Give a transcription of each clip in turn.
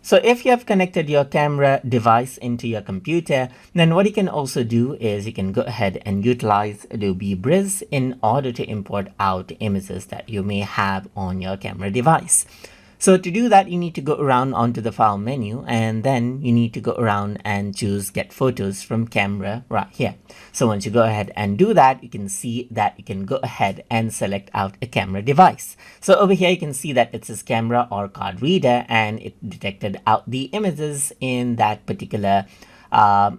So if you have connected your camera device into your computer, then what you can also do is you can go ahead and utilize Adobe Bridge in order to import out images that you may have on your camera device. So to do that, you need to go around onto the file menu, and then you need to go around and choose get photos from camera right here. So once you go ahead and do that, you can see that you can go ahead and select out a camera device. So over here, you can see that it says camera or card reader, and it detected out the images in that particular drive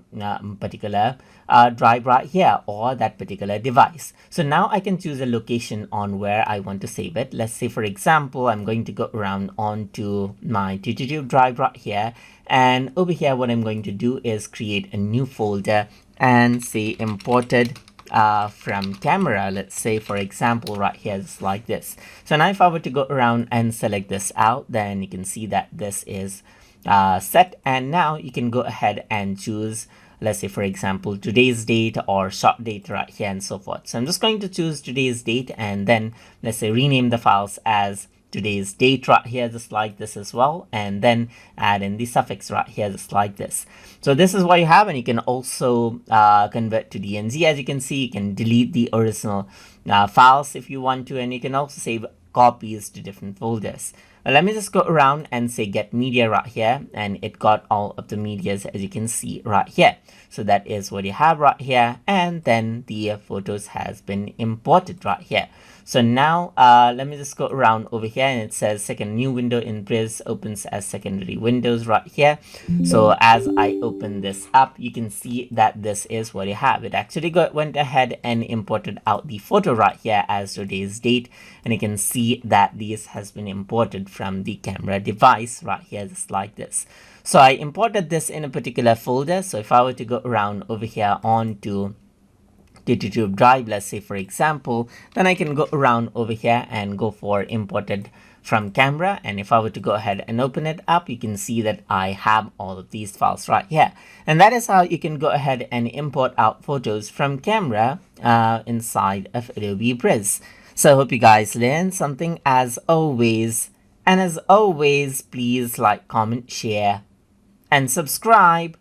right here, or that particular device. So now I can choose a location on where I want to save it. Let's say, for example, I'm going to go around onto my 222 drive right here, and over here what I'm going to do is create a new folder and say imported from camera. Let's say, for example, right here, it's like this. So now if I were to go around and select this out, then you can see that this is set, and now you can go ahead and choose, let's say, for example, today's date or short date right here and so forth. So I'm just going to choose today's date, and then let's say rename the files as today's date right here, just like this as well, and then add in the suffix right here, just like this. So this is what you have, and you can also convert to DNG. As you can see, you can delete the original files if you want to, and you can also save copies to different folders. Let me just go around and say get media right here, and it got all of the medias, as you can see right here. So that is what you have right here, and then the photos has been imported right here. So now let me just go around over here, and it says second new window in Bridge opens as secondary windows right here. So as I open this up, you can see that this is what you have. It actually went ahead and imported out the photo right here as today's date, and you can see that this has been imported from the camera device right here, just like this. So I imported this in a particular folder. So if I were to go around over here onto YouTube drive, let's say, for example, then I can go around over here and go for imported from camera, and if I were to go ahead and open it up, you can see that I have all of these files right here. And that is how you can go ahead and import out photos from camera inside of Adobe Bridge. So I hope you guys learned something as always, and as always, please like, comment, share, and subscribe.